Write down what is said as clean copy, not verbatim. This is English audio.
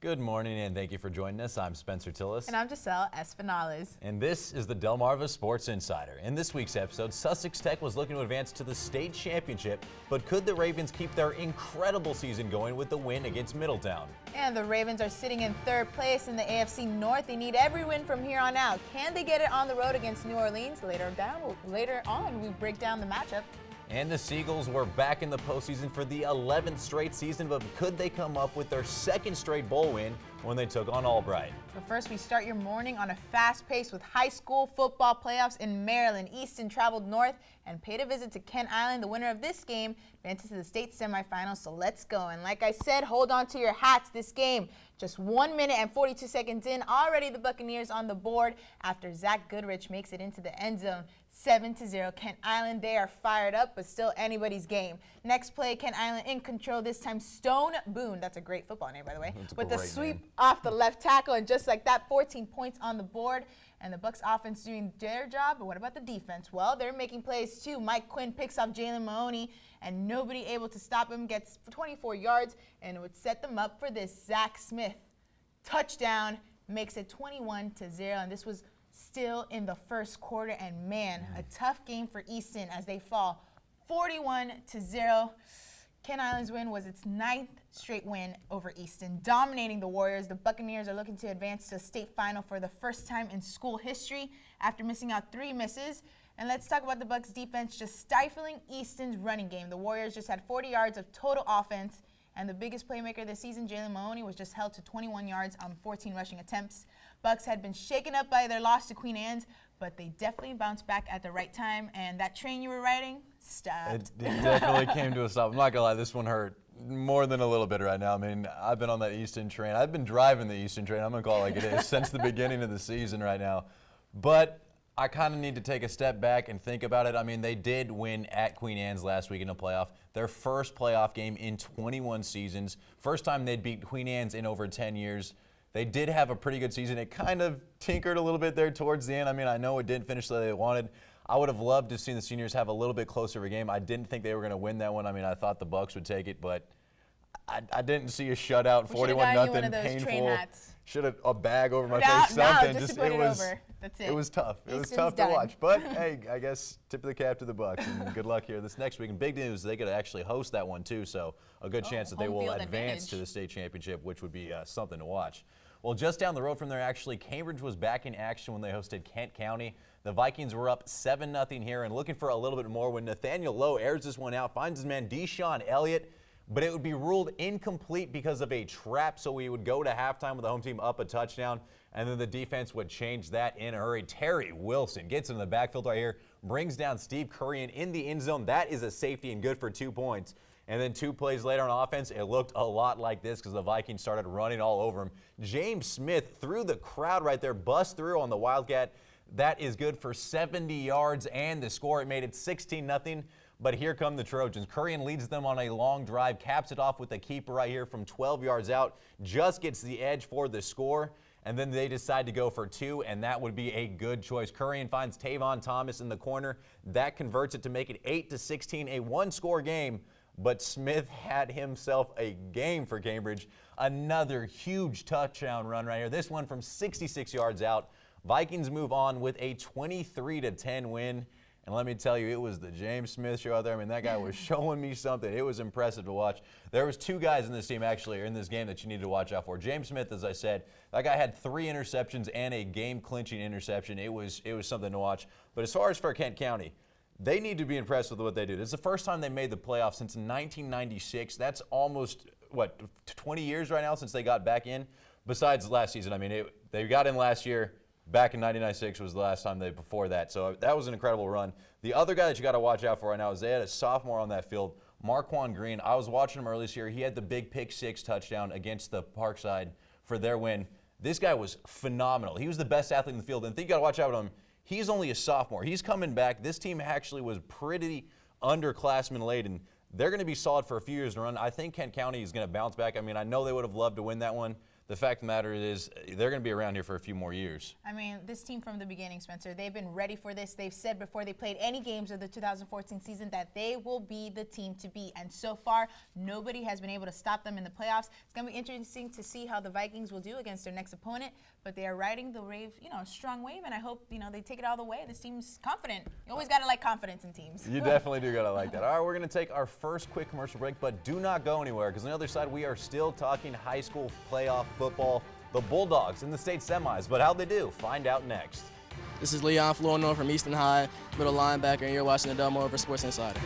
Good morning and thank you for joining us. I'm Spencer Tillis. And I'm Giselle Espinales. And this is the Delmarva Sports Insider. In this week's episode, Sussex Tech was looking to advance to the state championship, but could the Ravens keep their incredible season going with the win against Middletown? And the Ravens are sitting in third place in the AFC North. They need every win from here on out. Can they get it on the road against New Orleans? Later on, we break down the matchup. And the Seagulls were back in the postseason for the 11th straight season, but could they come up with their second straight bowl win when they took on Albright? But first, we start your morning on a fast pace with high school football playoffs in Maryland. Easton traveled north and paid a visit to Kent Island. The winner of this game advances to the state semifinals, so let's go. And like I said, hold on to your hats. This game, just 1 minute and 42 seconds in, already the Buccaneers on the board after Zach Goodrich makes it into the end zone. 7-0. Kent Island, they are fired up, but still anybody's game. Next play, Kent Island in control, this time Stone Boone. That's a great football name, by the way. With the sweep off the left tackle, and just like that, 14 points on the board. And the Bucs offense doing their job, but what about the defense? Well, they're making plays too. Mike Quinn picks off Jalen Mahoney, and nobody able to stop him, gets 24 yards, and it would set them up for this Zach Smith touchdown, makes it 21-0, and this was still in the first quarter, and man, a tough game for Easton as they fall 41-0. Kent Island's win was its 9th straight win over Easton, dominating the Warriors. The Buccaneers are looking to advance to a state final for the first time in school history after missing out 3 misses. And let's talk about the Bucs defense just stifling Easton's running game. The Warriors just had 40 yards of total offense, and the biggest playmaker this season, Jalen Mahoney, was just held to 21 yards on 14 rushing attempts. Bucs had been shaken up by their loss to Queen Anne's, but they definitely bounced back at the right time, and that train you were riding stopped. It definitely came to a stop. I'm not going to lie, this one hurt more than a little bit right now. I mean, I've been on that Easton train. I've been driving the Easton train, I'm going to call it like it is, since the beginning of the season right now. But I kind of need to take a step back and think about it. I mean, they did win at Queen Anne's last week in a playoff. Their first playoff game in 21 seasons. First time they'd beat Queen Anne's in over 10 years. They did have a pretty good season. It kind of tinkered a little bit there towards the end. I mean, I know it didn't finish the way they wanted. I would have loved to have seen the seniors have a little bit closer of a game. I didn't think they were going to win that one. I mean, I thought the Bucs would take it, but I didn't see a shutout, 41-0, painful. Should have a bag over my face, something. No, just to put it over. That's it. It was tough. It was tough to watch. But hey, I guess tip of the cap to the Bucs, and good luck here this next week. And big news, they could actually host that one too. So a good chance that they will advance to the state championship, which would be something to watch. Well, just down the road from there, actually, Cambridge was back in action when they hosted Kent County. The Vikings were up 7-0 here and looking for a little bit more when Nathaniel Lowe airs this one out, finds his man Deshaun Elliott, but it would be ruled incomplete because of a trap, so we would go to halftime with the home team up a touchdown, and then the defense would change that in a hurry. Terry Wilson gets in the backfield right here, brings down Steve Currian in the end zone. That is a safety and good for 2 points. And then 2 plays later on offense, it looked a lot like this because the Vikings started running all over him. James Smith through the crowd right there, bust through on the Wildcat. That is good for 70 yards and the score. It made it 16-0. But here come the Trojans. Currian leads them on a long drive, caps it off with a keeper right here from 12 yards out, just gets the edge for the score. And then they decide to go for 2, and that would be a good choice. Currian finds Tavon Thomas in the corner. That converts it to make it 8-16, a one-score game. But Smith had himself a game for Cambridge. Another huge touchdown run right here. This one from 66 yards out. Vikings move on with a 23-10 win. And let me tell you, it was the James Smith show out there. I mean, that guy was showing me something. It was impressive to watch. There was 2 guys in this team, actually, or in this game that you need to watch out for. James Smith, as I said, that guy had 3 interceptions and a game-clinching interception. It was something to watch. But as far as for Kent County, they need to be impressed with what they do. This is the first time they made the playoffs since 1996. That's almost, 20 years right now since they got back in, besides last season. I mean, they got in last year. Back in 1996 was the last time before that. So that was an incredible run. The other guy that you got to watch out for right now is they had a sophomore on that field, Marquand Green. I was watching him earlier this year. He had the big pick-6 touchdown against the Parkside for their win. This guy was phenomenal. He was the best athlete in the field. And I think you got to watch out with him. He's only a sophomore. He's coming back. This team actually was pretty underclassmen laden. They're going to be solid for a few years to run. I think Kent County is going to bounce back. I mean, I know they would have loved to win that one. the fact of the matter is they're going to be around here for a few more years. I mean, this team from the beginning, Spencer, they've been ready for this. They've said before they played any games of the 2014 season that they will be the team to beat. And so far, nobody has been able to stop them in the playoffs. It's going to be interesting to see how the Vikings will do against their next opponent. But they are riding the wave, a strong wave, and I hope, they take it all the way. This team's confident. You always got to like confidence in teams. You definitely do got to like that. All right, we're going to take our first quick commercial break, but do not go anywhere, because on the other side, we are still talking high school playoff football. The Bulldogs in the state semis, but how'd they do? Find out next. This is Leon Flournoy from Easton High, middle linebacker, and you're watching the Del Moore Sports Insider.